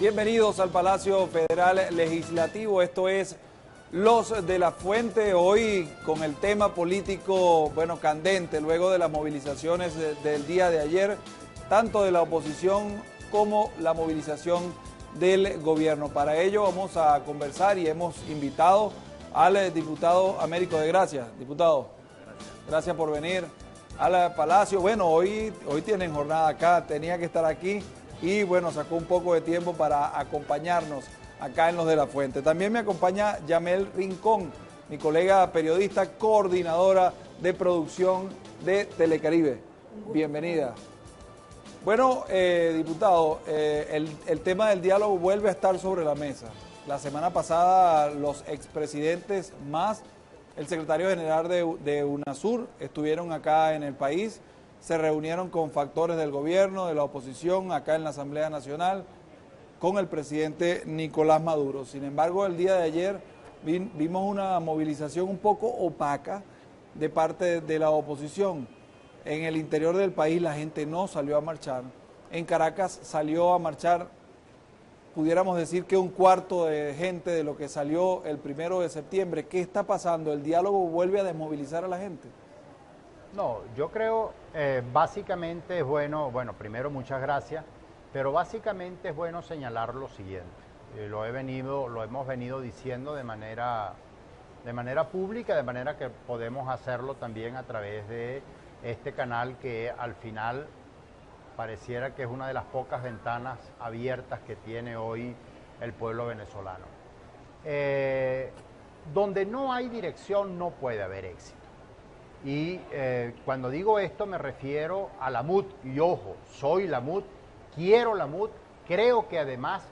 Bienvenidos al Palacio Federal Legislativo. Esto es Los de la Fuente, hoy con el tema político, bueno, candente, luego de las movilizaciones del día de ayer, tanto de la oposición como la movilización del gobierno. Para ello vamos a conversar y hemos invitado al diputado Américo de Gracia. Diputado, gracias por venir al Palacio. Bueno, hoy tienen jornada acá, tenía que estar aquí y bueno, sacó un poco de tiempo para acompañarnos acá en Los de la Fuente. También me acompaña Yamel Rincón, mi colega periodista, coordinadora de producción de Telecaribe. Bienvenida. Bueno, diputado, el tema del diálogo vuelve a estar sobre la mesa. La semana pasada los expresidentes más el secretario general de UNASUR estuvieron acá en el país, se reunieron con factores del gobierno, de la oposición, acá en la Asamblea Nacional, con el presidente Nicolás Maduro. Sin embargo, el día de ayer vimos una movilización un poco opaca de parte de la oposición. En el interior del país la gente no salió a marchar. En Caracas salió a marchar, pudiéramos decir que un cuarto de gente de lo que salió el 1 de septiembre. ¿Qué está pasando? ¿El diálogo vuelve a desmovilizar a la gente? No, yo creo básicamente es bueno, primero muchas gracias, pero básicamente es bueno señalar lo siguiente. Lo hemos venido diciendo de manera pública, de manera que podemos hacerlo también a través de este canal que al final pareciera que es una de las pocas ventanas abiertas que tiene hoy el pueblo venezolano. Donde no hay dirección no puede haber éxito. Y cuando digo esto me refiero a la MUD, y ojo, soy la MUD, quiero la MUD, creo que además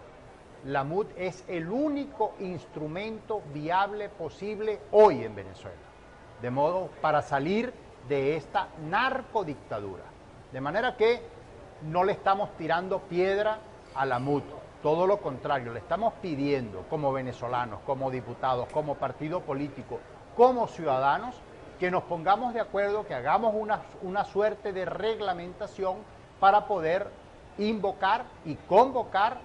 la MUD es el único instrumento viable posible hoy en Venezuela, de modo para salir de esta narcodictadura. De manera que no le estamos tirando piedra a la MUD, todo lo contrario, le estamos pidiendo como venezolanos, como diputados, como partido político, como ciudadanos, que nos pongamos de acuerdo, que hagamos una suerte de reglamentación para poder invocar y convocar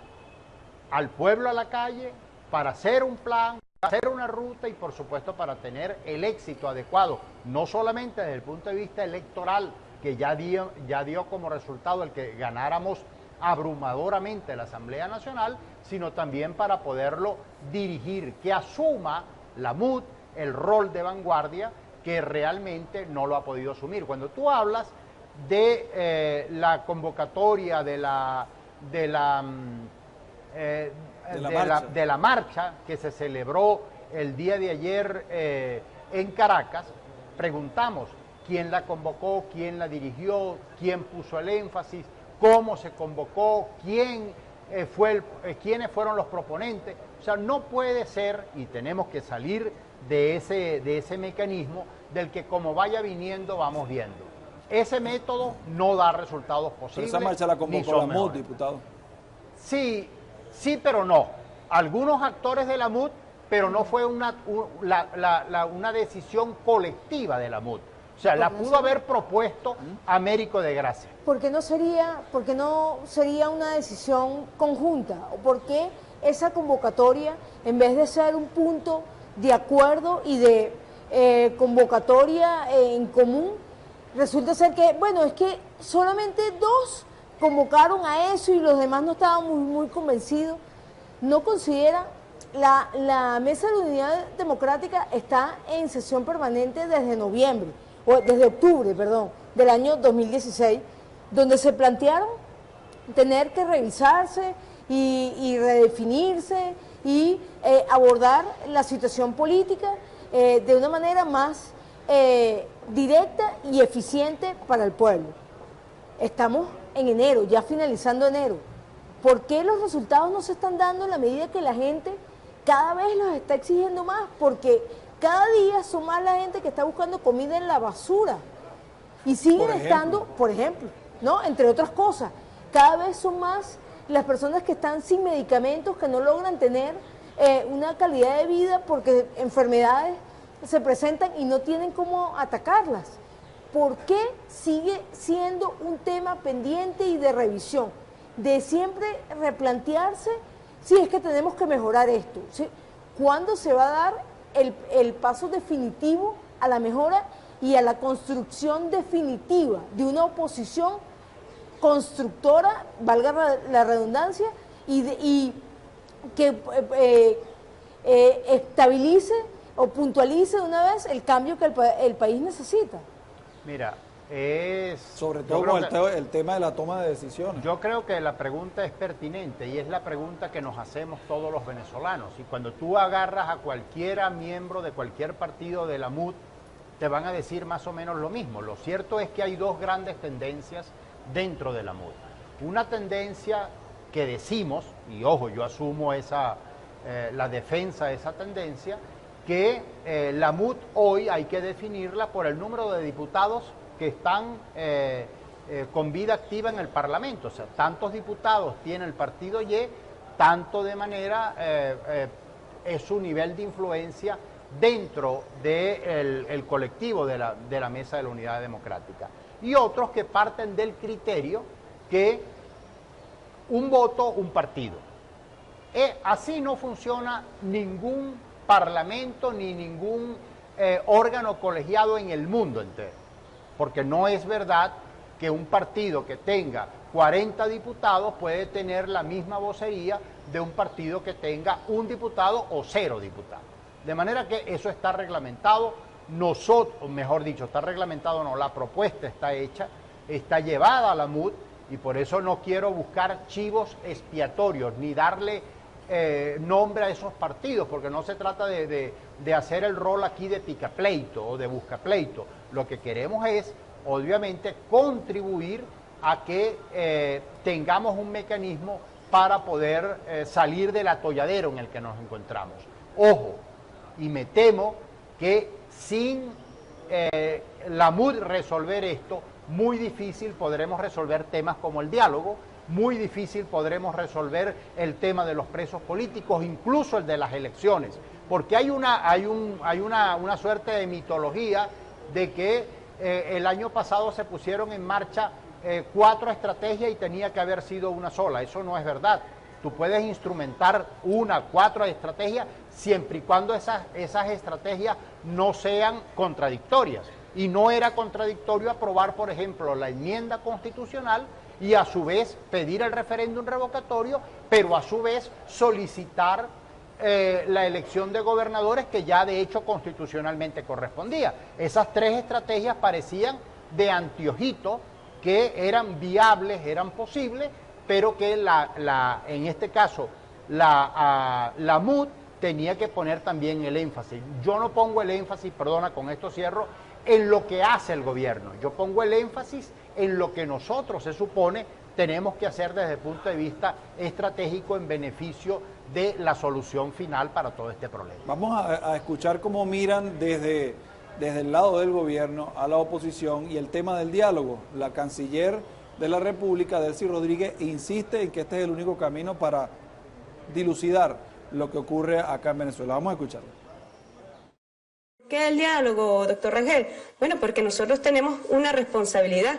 al pueblo a la calle para hacer un plan, para hacer una ruta y por supuesto para tener el éxito adecuado, no solamente desde el punto de vista electoral, que ya dio como resultado el que ganáramos abrumadoramente la Asamblea Nacional, sino también para poderlo dirigir, que asuma la MUD el rol de vanguardia que realmente no lo ha podido asumir. Cuando tú hablas de la convocatoria de la marcha que se celebró el día de ayer en Caracas, preguntamos quién la convocó, quién la dirigió, quién puso el énfasis, cómo se convocó, quiénes fueron los proponentes. O sea, no puede ser, y tenemos que salir de ese mecanismo del que como vaya viniendo vamos viendo. Ese método no da resultados posibles. Pero esa marcha la convocó la MUD, diputado. Sí, pero no. Algunos actores de la MUD, pero no fue una decisión colectiva de la MUD. O sea, la pudo haber propuesto Américo de Gracia. ¿Por qué no sería una decisión conjunta? ¿O por qué esa convocatoria, en vez de ser un punto de acuerdo y de convocatoria en común, resulta ser que, bueno, es que solamente dos convocaron a eso y los demás no estaban muy convencidos? ¿No considera la Mesa de la Unidad Democrática está en sesión permanente desde octubre, del año 2016, donde se plantearon tener que revisarse y redefinirse y abordar la situación política de una manera más directa y eficiente para el pueblo? Estamos en enero, ya finalizando enero. ¿Por qué los resultados no se están dando en la medida que la gente cada vez los está exigiendo más? Porque cada día son más la gente que está buscando comida en la basura. Y siguen estando, por ejemplo, ¿no? Entre otras cosas, cada vez son más las personas que están sin medicamentos, que no logran tener una calidad de vida porque enfermedades se presentan y no tienen cómo atacarlas. ¿Por qué sigue siendo un tema pendiente y de revisión? De siempre replantearse sí, es que tenemos que mejorar esto. ¿Sí? ¿Cuándo se va a dar el paso definitivo a la mejora y a la construcción definitiva de una oposición constructora, valga la redundancia, y que estabilice o puntualice de una vez el cambio que el país necesita? Mira, sobre todo con el tema de la toma de decisiones. Yo creo que la pregunta es pertinente y es la pregunta que nos hacemos todos los venezolanos. Y cuando tú agarras a cualquiera miembro de cualquier partido de la MUD, te van a decir más o menos lo mismo. Lo cierto es que hay dos grandes tendencias dentro de la MUD. Una tendencia que decimos, y ojo, yo asumo la defensa de esa tendencia, que la MUD hoy hay que definirla por el número de diputados que están con vida activa en el Parlamento. O sea, tantos diputados tiene el partido Y, tanto de manera es su nivel de influencia dentro del colectivo de la Mesa de la Unidad Democrática. Y otros que parten del criterio que un voto, un partido. Así no funciona ningún parlamento ni ningún órgano colegiado en el mundo entero. Porque no es verdad que un partido que tenga 40 diputados puede tener la misma vocería de un partido que tenga un diputado o 0 diputados. De manera que eso está reglamentado, mejor dicho, está reglamentado, no, la propuesta está hecha, está llevada a la MUD y por eso no quiero buscar chivos expiatorios ni darle nombre a esos partidos, porque no se trata de hacer el rol aquí de picapleito o de buscapleito. Lo que queremos es, obviamente, contribuir a que tengamos un mecanismo para poder salir del atolladero en el que nos encontramos. Ojo, y me temo que sin la MUD resolver esto, muy difícil podremos resolver temas como el diálogo, muy difícil podremos resolver el tema de los presos políticos, incluso el de las elecciones, porque hay una suerte de mitología de que el año pasado se pusieron en marcha 4 estrategias y tenía que haber sido una sola. Eso no es verdad. Tú puedes instrumentar 4 estrategias siempre y cuando esas estrategias no sean contradictorias. Y no era contradictorio aprobar, por ejemplo, la enmienda constitucional y a su vez pedir el referéndum revocatorio, pero a su vez solicitar la elección de gobernadores que ya de hecho constitucionalmente correspondía. Esas 3 estrategias parecían de anteojito, que eran viables, eran posibles, pero que en este caso la MUD tenía que poner también el énfasis. Yo no pongo el énfasis, perdona, con esto cierro, en lo que hace el gobierno. Yo pongo el énfasis en lo que nosotros, se supone, tenemos que hacer desde el punto de vista estratégico en beneficio de la solución final para todo este problema. Vamos a escuchar cómo miran desde el lado del gobierno a la oposición y el tema del diálogo. La canciller de la República, Delcy Rodríguez, insiste en que este es el único camino para dilucidar lo que ocurre acá en Venezuela. Vamos a escucharlo. ¿Qué es el diálogo, doctor Rangel? Bueno, porque nosotros tenemos una responsabilidad,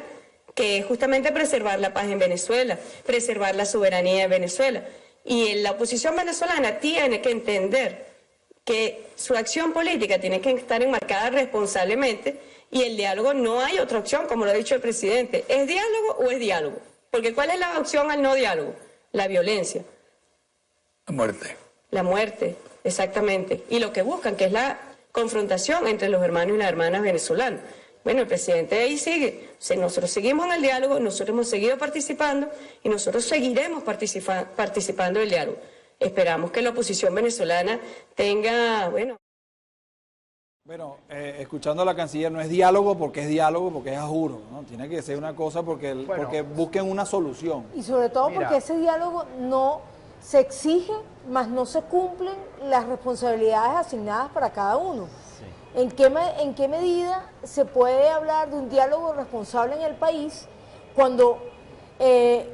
que es justamente preservar la paz en Venezuela, preservar la soberanía de Venezuela. Y la oposición venezolana tiene que entender que su acción política tiene que estar enmarcada responsablemente y el diálogo no hay otra opción, como lo ha dicho el presidente. ¿Es diálogo o es diálogo? Porque ¿cuál es la opción al no diálogo? La violencia. La muerte. La muerte, exactamente. Y lo que buscan, que es la confrontación entre los hermanos y las hermanas venezolanas. Bueno, el presidente ahí sigue. Nosotros seguimos en el diálogo, nosotros hemos seguido participando y nosotros seguiremos participando del diálogo. Esperamos que la oposición venezolana tenga, Bueno, escuchando a la canciller, no es diálogo porque es a juro, ¿no? Tiene que ser una cosa porque busquen una solución. Y sobre todo porque ese diálogo no se exige, mas no se cumplen las responsabilidades asignadas para cada uno. Sí. ¿En qué medida se puede hablar de un diálogo responsable en el país cuando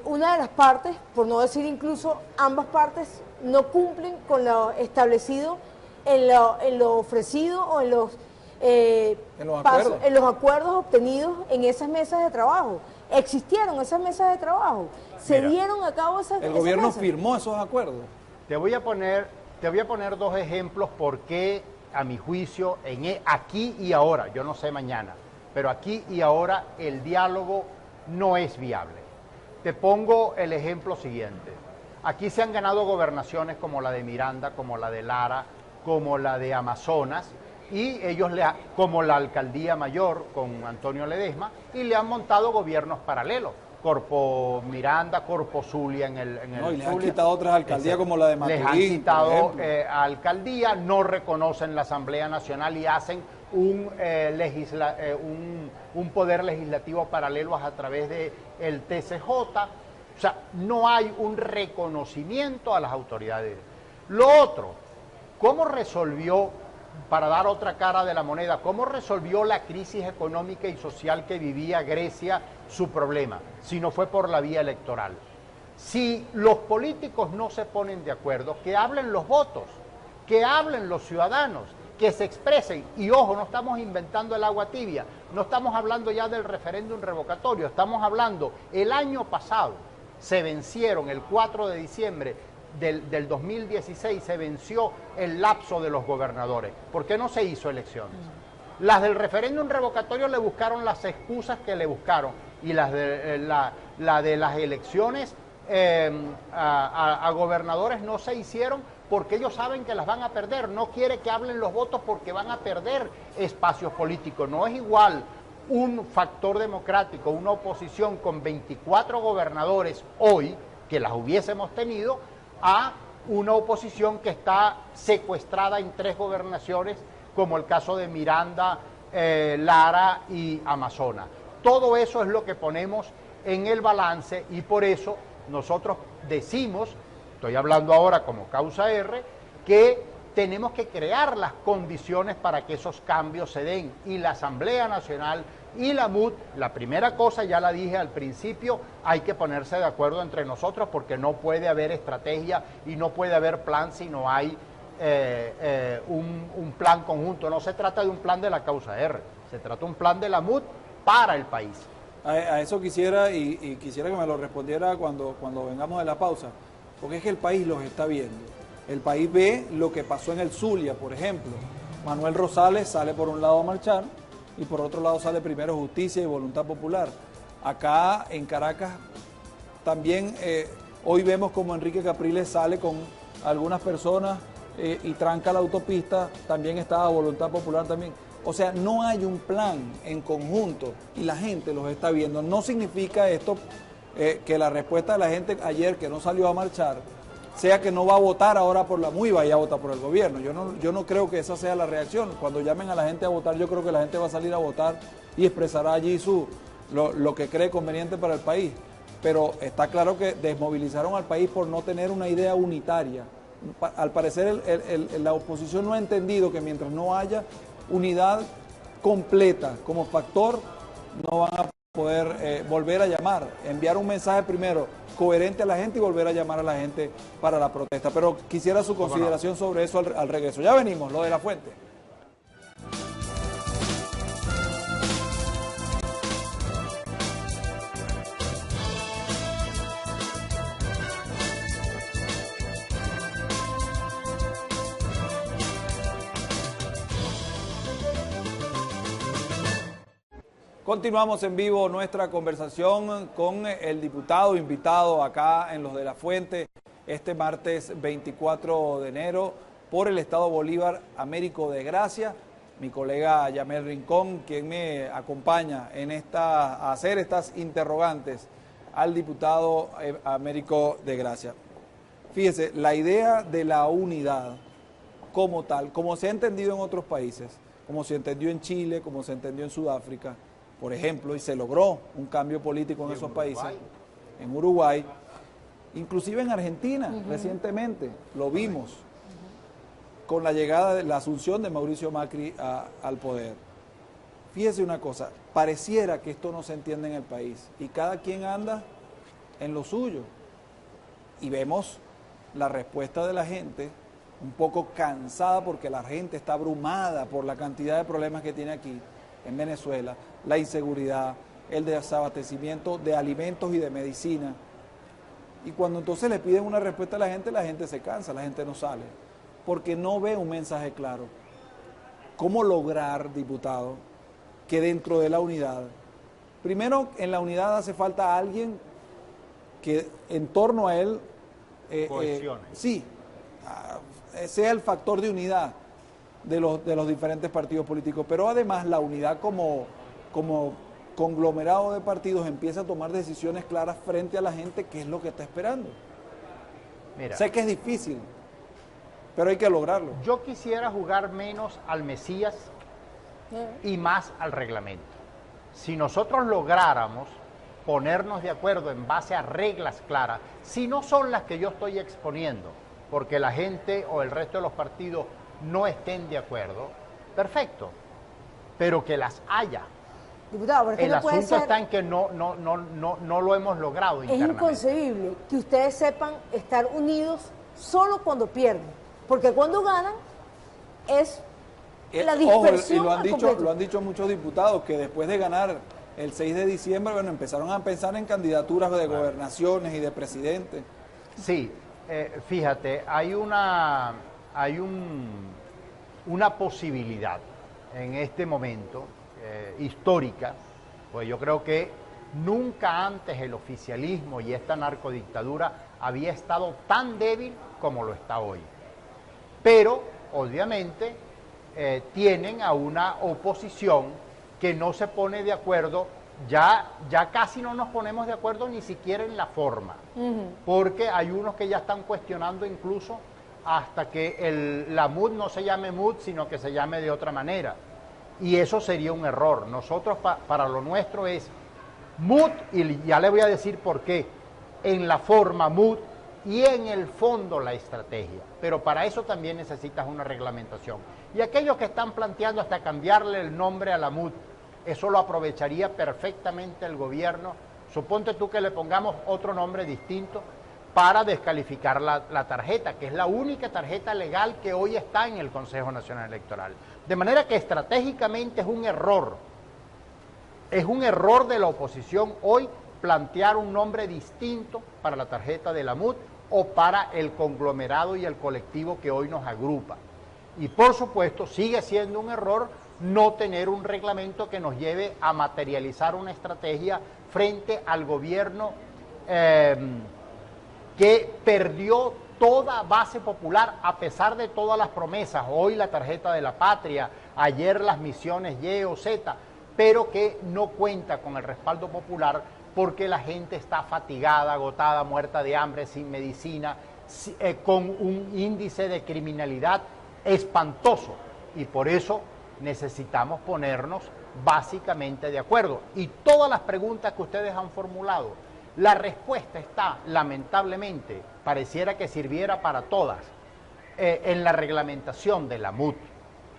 una de las partes, por no decir incluso ambas partes, no cumplen con lo establecido en lo ofrecido o en los acuerdos obtenidos en esas mesas de trabajo? ¿Existieron esas mesas de trabajo? ¿Se dieron a cabo esas mesas? ¿El gobierno firmó esos acuerdos? Te voy a poner dos ejemplos por qué, a mi juicio, aquí y ahora, yo no sé mañana, pero aquí y ahora el diálogo no es viable. Te pongo el ejemplo siguiente. Aquí se han ganado gobernaciones como la de Miranda, como la de Lara, como la de Amazonas, y ellos como la alcaldía mayor con Antonio Ledesma, y le han montado gobiernos paralelos. Corpo Miranda, Corpo Zulia en el y les han quitado otras alcaldías como la de Maturín. Les han quitado alcaldía, no reconocen la Asamblea Nacional y hacen un poder legislativo paralelo a través del TCJ. O sea, no hay un reconocimiento a las autoridades. Lo otro, ¿cómo resolvió, para dar otra cara de la moneda, cómo resolvió la crisis económica y social que vivía Grecia su problema, si no fue por la vía electoral? Si los políticos no se ponen de acuerdo, que hablen los votos, que hablen los ciudadanos, que se expresen. Y ojo, no estamos inventando el agua tibia, no estamos hablando ya del referéndum revocatorio, estamos hablando, el año pasado se vencieron, el 4 de diciembre del 2016 se venció el lapso de los gobernadores. ¿Por qué no se hizo elecciones? Las del referéndum revocatorio le buscaron las excusas que le buscaron, y las de las elecciones a gobernadores no se hicieron porque ellos saben que las van a perder. No quiere que hablen los votos porque van a perder espacios políticos. No es igual un factor democrático, una oposición con 24 gobernadores hoy, que las hubiésemos tenido, a una oposición que está secuestrada en 3 gobernaciones, como el caso de Miranda, Lara y Amazonas. Todo eso es lo que ponemos en el balance, y por eso nosotros decimos, estoy hablando ahora como Causa R, que tenemos que crear las condiciones para que esos cambios se den, y la Asamblea Nacional y la MUD, la primera cosa, ya la dije al principio, hay que ponerse de acuerdo entre nosotros, porque no puede haber estrategia y no puede haber plan si no hay un plan conjunto. No se trata de un plan de la Causa R, se trata de un plan de la MUD para el país. A eso quisiera, y quisiera que me lo respondiera cuando vengamos de la pausa, porque es que el país los está viendo. El país ve lo que pasó en el Zulia, por ejemplo. Manuel Rosales sale por un lado a marchar y por otro lado sale primero Justicia y Voluntad Popular. Acá en Caracas también hoy vemos como Enrique Capriles sale con algunas personas y tranca la autopista, también estaba Voluntad Popular también. O sea, no hay un plan en conjunto y la gente los está viendo. No significa esto que la respuesta de la gente ayer que no salió a marchar sea que no va a votar ahora por la MUD y vaya a votar por el gobierno. Yo no creo que esa sea la reacción. Cuando llamen a la gente a votar, yo creo que la gente va a salir a votar y expresará allí lo que cree conveniente para el país. Pero está claro que desmovilizaron al país por no tener una idea unitaria. Al parecer la oposición no ha entendido que mientras no haya unidad completa como factor, no van a poder volver a llamar, enviar un mensaje primero coherente a la gente y volver a llamar a la gente para la protesta. Pero quisiera su consideración sobre eso al regreso. Ya venimos, lo de la fuente. Continuamos en vivo nuestra conversación con el diputado invitado acá en Los de la Fuente este martes 24 de enero por el Estado Bolívar, Américo de Gracia, mi colega Yamel Rincón, quien me acompaña a hacer estas interrogantes al diputado Américo de Gracia. Fíjese, la idea de la unidad como tal, como se ha entendido en otros países, como se entendió en Chile, como se entendió en Sudáfrica, por ejemplo, y se logró un cambio político en esos países, en Uruguay, inclusive en Argentina, recientemente, lo vimos, con la llegada de la asunción de Mauricio Macri al poder. Fíjese una cosa, pareciera que esto no se entiende en el país, y cada quien anda en lo suyo, y vemos la respuesta de la gente, un poco cansada porque la gente está abrumada por la cantidad de problemas que tiene aquí, en Venezuela, la inseguridad, el desabastecimiento de alimentos y de medicina. Y cuando entonces le piden una respuesta a la gente se cansa, la gente no sale, porque no ve un mensaje claro. ¿Cómo lograr, diputado, que dentro de la unidad, primero en la unidad hace falta alguien que en torno a él cohesione. Sí, sea el factor de unidad de los diferentes partidos políticos, pero además la unidad como conglomerado de partidos empieza a tomar decisiones claras frente a la gente, que es lo que está esperando. Mira, sé que es difícil, pero hay que lograrlo. yo quisiera jugar menos al Mesías y más al reglamento. Si nosotros lográramos ponernos de acuerdo en base a reglas claras, si no son las que yo estoy exponiendo, porque la gente o el resto de los partidos no estén de acuerdo, perfecto, pero que las haya. Diputado, pero es que El no puede asunto ser, está en que no lo hemos logrado es internamente. inconcebible que ustedes sepan estar unidos solo cuando pierden, porque cuando ganan es la Ojo, dispersión y al completo. lo han dicho muchos diputados, que después de ganar el 6 de diciembre, bueno, empezaron a pensar en candidaturas de gobernaciones y de presidente. Sí, fíjate, hay una posibilidad en este momento histórica, pues yo creo que nunca antes el oficialismo y esta narcodictadura había estado tan débil como lo está hoy. Pero, obviamente, tienen a una oposición que no se pone de acuerdo, ya casi no nos ponemos de acuerdo ni siquiera en la forma, porque hay unos que ya están cuestionando incluso hasta que la MUD no se llame MUD, sino que se llame de otra manera. Y eso sería un error. Nosotros para lo nuestro es MUD, y ya le voy a decir por qué, en la forma MUD y en el fondo la estrategia. Pero para eso también necesitas una reglamentación. Y aquellos que están planteando hasta cambiarle el nombre a la MUD, eso lo aprovecharía perfectamente el gobierno. Suponte tú que le pongamos otro nombre distinto para descalificar la tarjeta, que es la única tarjeta legal que hoy está en el Consejo Nacional Electoral. De manera que estratégicamente es un error de la oposición hoy plantear un nombre distinto para la tarjeta de la MUD o para el conglomerado y el colectivo que hoy nos agrupa. Y por supuesto sigue siendo un error no tener un reglamento que nos lleve a materializar una estrategia frente al gobierno que perdió toda base popular a pesar de todas las promesas. Hoy la tarjeta de la patria, ayer las misiones Y o Z, pero que no cuenta con el respaldo popular porque la gente está fatigada, agotada, muerta de hambre, sin medicina, con un índice de criminalidad espantoso. Y por eso necesitamos ponernos básicamente de acuerdo. Y todas las preguntas que ustedes han formulado, la respuesta está, lamentablemente, pareciera que sirviera para todas, en la reglamentación de la MUD.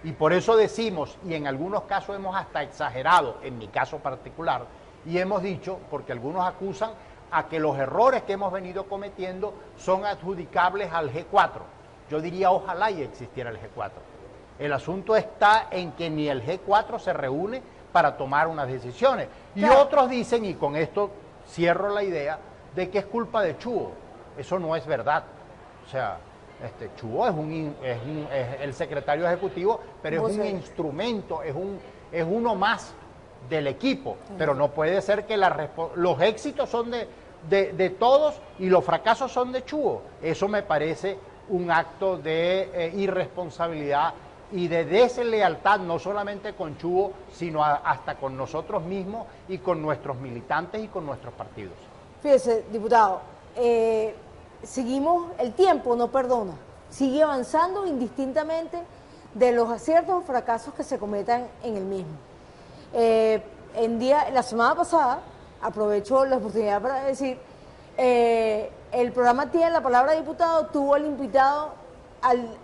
Y por eso decimos, y en algunos casos hemos hasta exagerado, en mi caso particular, y hemos dicho, porque algunos acusan a que los errores que hemos venido cometiendo son adjudicables al G4. Yo diría, ojalá y existiera el G4. El asunto está en que ni el G4 se reúne para tomar unas decisiones. Y otros dicen, y con esto cierro la idea, de que es culpa de Chuo. Eso no es verdad. O sea, Chuo es el secretario ejecutivo, pero es un instrumento, es uno más del equipo. Pero no puede ser que los éxitos son de todos y los fracasos son de Chuo. Eso me parece un acto de irresponsabilidad y de deslealtad, no solamente con Chuo, sino hasta con nosotros mismos y con nuestros militantes y con nuestros partidos. Fíjese, diputado, seguimos, el tiempo no perdona, sigue avanzando indistintamente de los aciertos o fracasos que se cometan en el mismo. La semana pasada, aprovecho la oportunidad para decir, el programa Tiene la Palabra Diputado tuvo al invitado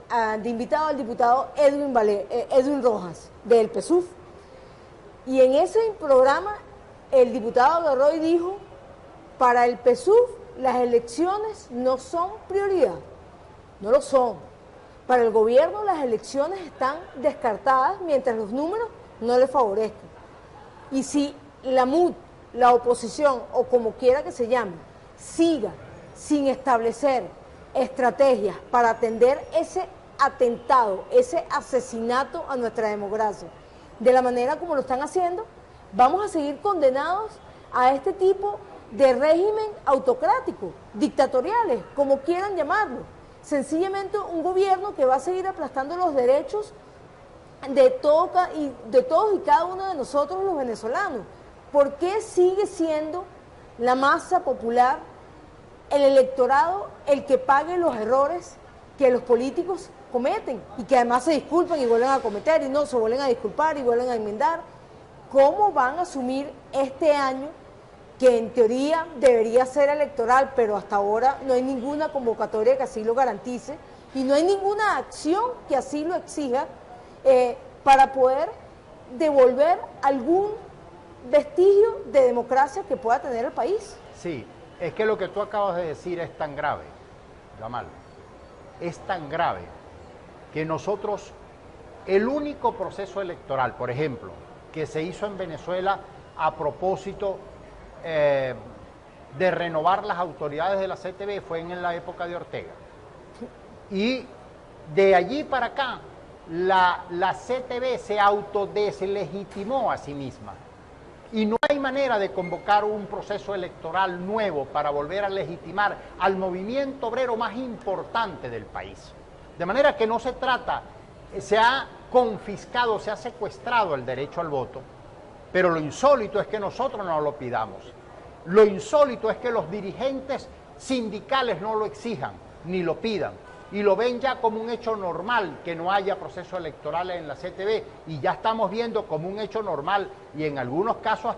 al diputado Edwin Rojas, del PSUV. Y en ese programa, el diputado agarró y dijo, para el PSUV las elecciones no son prioridad, no lo son. Para el gobierno las elecciones están descartadas mientras los números no le favorezcan. Y si la MUD, la oposición, o como quiera que se llame, siga sin establecer estrategias para atender ese atentado, ese asesinato a nuestra democracia, de la manera como lo están haciendo, vamos a seguir condenados a este tipo de régimen autocrático, dictatoriales, como quieran llamarlo. Sencillamente un gobierno que va a seguir aplastando los derechos de todos y cada uno de nosotros los venezolanos. ¿Por qué sigue siendo la masa popular, el electorado, el que pague los errores que los políticos cometen y que además se disculpan y vuelven a cometer y no se vuelven a disculpar y vuelven a enmendar? ¿Cómo van a asumir este año, que en teoría debería ser electoral, pero hasta ahora no hay ninguna convocatoria que así lo garantice y no hay ninguna acción que así lo exija, para poder devolver algún vestigio de democracia que pueda tener el país? Sí, es que lo que tú acabas de decir es tan grave, Gamal, es tan grave que nosotros, el único proceso electoral, por ejemplo, que se hizo en Venezuela a propósito de renovar las autoridades de la CTV fue en la época de Ortega. Y de allí para acá, la CTV se autodeslegitimó a sí misma. Y no hay manera de convocar un proceso electoral nuevo para volver a legitimar al movimiento obrero más importante del país. De manera que no se trata, se ha confiscado, se ha secuestrado el derecho al voto, pero lo insólito es que nosotros no lo pidamos. Lo insólito es que los dirigentes sindicales no lo exijan ni lo pidan y lo ven ya como un hecho normal que no haya procesos electorales en la CTV, y ya estamos viendo como un hecho normal y en algunos casos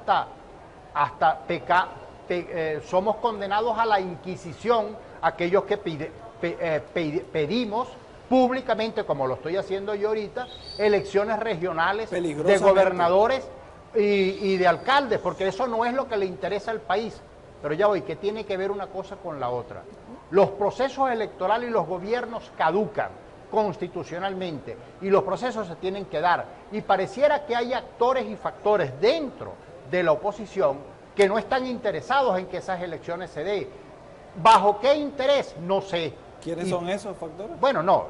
hasta somos condenados a la Inquisición aquellos que pedimos públicamente, como lo estoy haciendo yo ahorita, elecciones regionales de gobernadores y de alcaldes, porque eso no es lo que le interesa al país. Pero ya voy, que tiene que ver una cosa con la otra. Los procesos electorales y los gobiernos caducan constitucionalmente y los procesos se tienen que dar. Y pareciera que hay actores y factores dentro de la oposición que no están interesados en que esas elecciones se den. ¿Bajo qué interés? No sé. ¿Quiénes son esos factores? Bueno, no,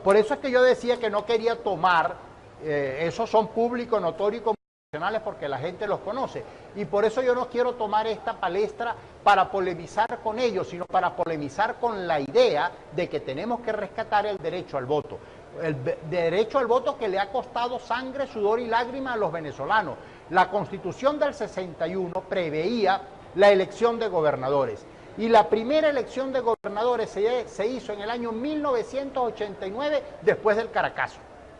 por eso es que yo decía que no quería tomar, esos son públicos, notorios y comunicacionales porque la gente los conoce. Y por eso yo no quiero tomar esta palestra para polemizar con ellos, sino para polemizar con la idea de que tenemos que rescatar el derecho al voto. El derecho al voto que le ha costado sangre, sudor y lágrimas a los venezolanos. La Constitución del 61 preveía la elección de gobernadores. Y la primera elección de gobernadores se hizo en el año 1989, después del Caracazo,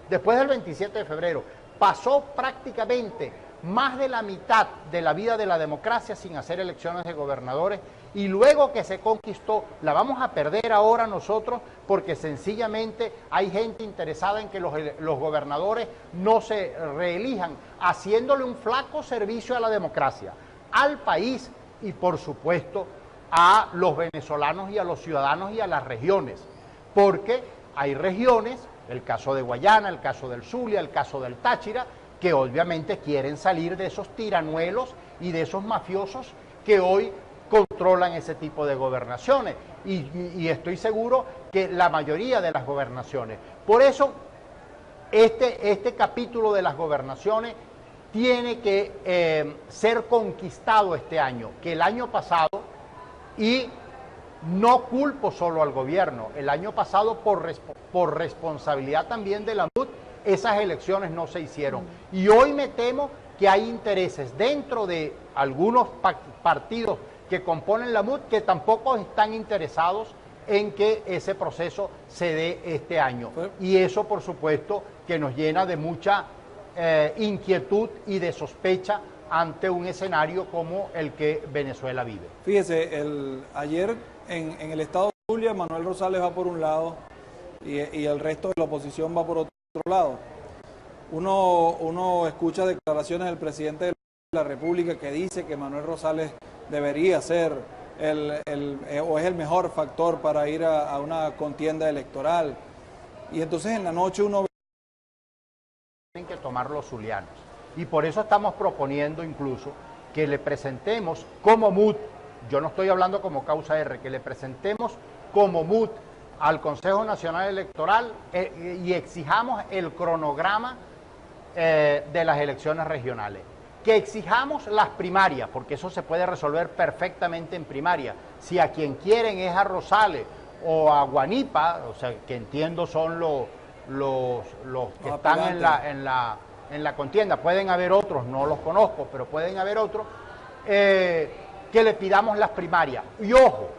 después del 27 de febrero. Pasó prácticamente más de la mitad de la vida de la democracia sin hacer elecciones de gobernadores, y luego que se conquistó, la vamos a perder ahora nosotros porque sencillamente hay gente interesada en que los gobernadores no se reelijan, haciéndole un flaco servicio a la democracia, al país y por supuesto a los venezolanos y a los ciudadanos y a las regiones, porque hay regiones, el caso de Guayana, el caso del Zulia, el caso del Táchira, que obviamente quieren salir de esos tiranuelos y de esos mafiosos que hoy controlan ese tipo de gobernaciones, y estoy seguro que la mayoría de las gobernaciones. Por eso este capítulo de las gobernaciones tiene que ser conquistado este año, que el año pasado, y no culpo solo al gobierno, el año pasado por responsabilidad también de la MUD, esas elecciones no se hicieron. Y hoy me temo que hay intereses dentro de algunos partidos que componen la MUD que tampoco están interesados en que ese proceso se dé este año. Y eso, por supuesto, que nos llena de mucha inquietud y de sospecha ante un escenario como el que Venezuela vive. Fíjese, ayer en el estado de Zulia, Manuel Rosales va por un lado y el resto de la oposición va por otro lado. Uno escucha declaraciones del presidente de la República que dice que Manuel Rosales debería ser o es el mejor factor para ir a una contienda electoral. Y entonces en la noche uno ve... Tienen que tomar los zulianos. Y por eso estamos proponiendo incluso que le presentemos como MUD yo no estoy hablando como causa R, que le presentemos como MUT al Consejo Nacional Electoral y exijamos el cronograma de las elecciones regionales. Que exijamos las primarias, porque eso se puede resolver perfectamente en primaria. Si a quien quieren es a Rosales o a Guanipa, o sea, que entiendo son los que están en la contienda, pueden haber otros, no los conozco, pero pueden haber otros, que le pidamos las primarias. Y ojo,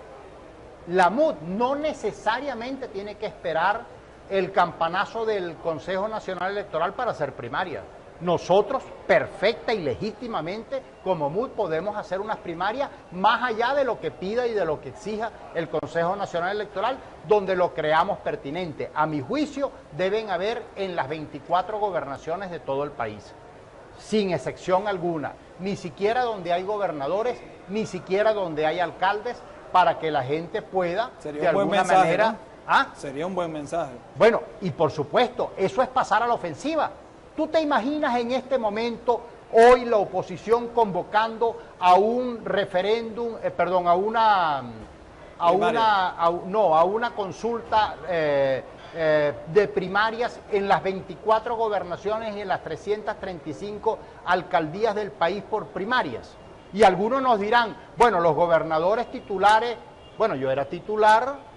la MUT no necesariamente tiene que esperar el campanazo del Consejo Nacional Electoral para hacer primaria. Nosotros, perfecta y legítimamente, como MUT, podemos hacer unas primarias más allá de lo que pida y de lo que exija el Consejo Nacional Electoral, donde lo creamos pertinente. A mi juicio, deben haber en las 24 gobernaciones de todo el país, sin excepción alguna, ni siquiera donde hay gobernadores, ni siquiera donde hay alcaldes, para que la gente pueda, de alguna manera... ¿no? Sería un buen mensaje. Bueno, y por supuesto, eso es pasar a la ofensiva. ¿Tú te imaginas en este momento, hoy la oposición convocando a un referéndum, a una consulta de primarias en las 24 gobernaciones y en las 335 alcaldías del país por primarias? Y algunos nos dirán, bueno, los gobernadores titulares, bueno, yo era titular,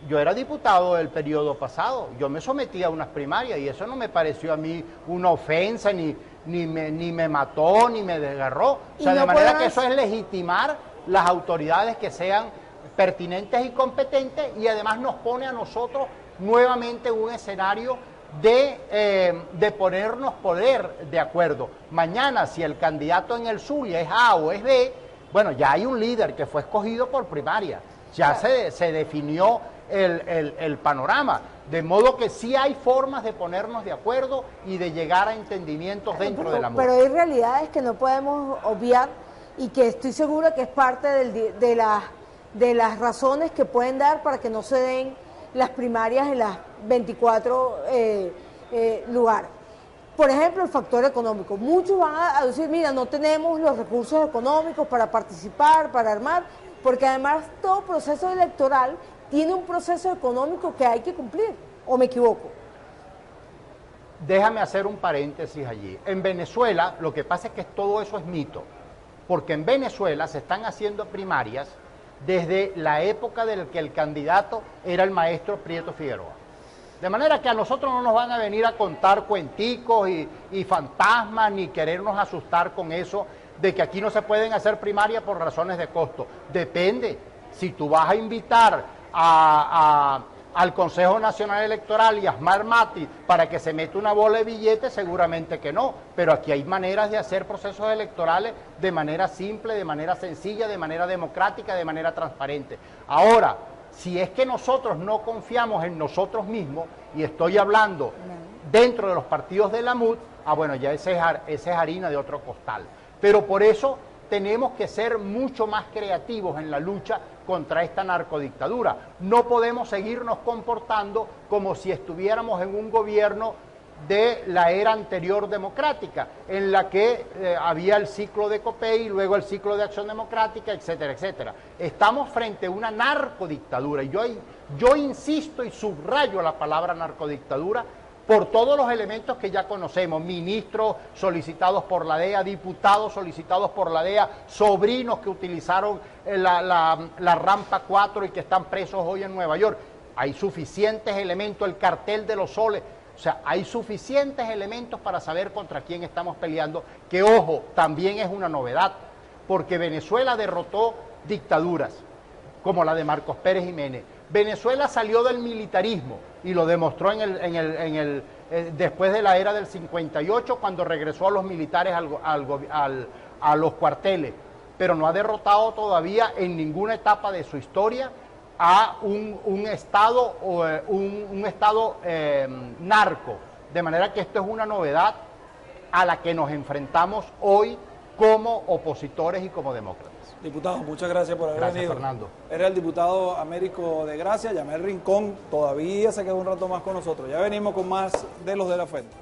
yo era diputado del periodo pasado, yo me sometí a unas primarias y eso no me pareció a mí una ofensa, ni me mató, ni me desgarró. O sea, de manera que eso es legitimar las autoridades que sean pertinentes y competentes, y además nos pone a nosotros nuevamente un escenario de ponernos poder de acuerdo. Mañana, si el candidato en el Zulia es A o es B, bueno, ya hay un líder que fue escogido por primaria, ya se definió el panorama, de modo que sí hay formas de ponernos de acuerdo y de llegar a entendimientos dentro de la MUT. Pero hay realidades que no podemos obviar y que estoy segura que es parte de las razones que pueden dar para que no se den las primarias en las 24 lugares. Por ejemplo, el factor económico. Muchos van a decir, mira, no tenemos los recursos económicos para participar, para armar, porque además todo proceso electoral tiene un proceso económico que hay que cumplir, ¿o me equivoco? Déjame hacer un paréntesis allí. En Venezuela, lo que pasa es que todo eso es mito, porque en Venezuela se están haciendo primarias desde la época del que el candidato era el maestro Prieto Figueroa. De manera que a nosotros no nos van a venir a contar cuenticos y fantasmas, ni querernos asustar con eso de que aquí no se pueden hacer primarias por razones de costo. Depende. Si tú vas a invitar al Consejo Nacional Electoral y a Asmar Mati para que se meta una bola de billetes, seguramente que no. Pero aquí hay maneras de hacer procesos electorales de manera simple, de manera sencilla, de manera democrática, de manera transparente. Ahora, si es que nosotros no confiamos en nosotros mismos, y estoy hablando dentro de los partidos de la MUT, bueno, ya esa es harina de otro costal. Pero por eso tenemos que ser mucho más creativos en la lucha contra esta narcodictadura. No podemos seguirnos comportando como si estuviéramos en un gobierno de la era anterior democrática, en la que había el ciclo de COPEI y luego el ciclo de Acción Democrática, etcétera, etcétera. Estamos frente a una narcodictadura, y yo insisto y subrayo la palabra narcodictadura por todos los elementos que ya conocemos: ministros solicitados por la DEA, diputados solicitados por la DEA, sobrinos que utilizaron la rampa 4 y que están presos hoy en Nueva York. Hay suficientes elementos, el cartel de los soles. O sea, hay suficientes elementos para saber contra quién estamos peleando, que, ojo, también es una novedad, porque Venezuela derrotó dictaduras, como la de Marcos Pérez Jiménez. Venezuela salió del militarismo y lo demostró después de la era del 58, cuando regresó a los militares a los cuarteles, pero no ha derrotado todavía en ninguna etapa de su historia a un estado narco, de manera que esto es una novedad a la que nos enfrentamos hoy como opositores y como demócratas. Diputado, muchas gracias por haber venido. Gracias, Fernando. Era el diputado Américo de Gracia, Yamel Rincón, todavía se queda un rato más con nosotros. Ya venimos con más de Los de la Fuente.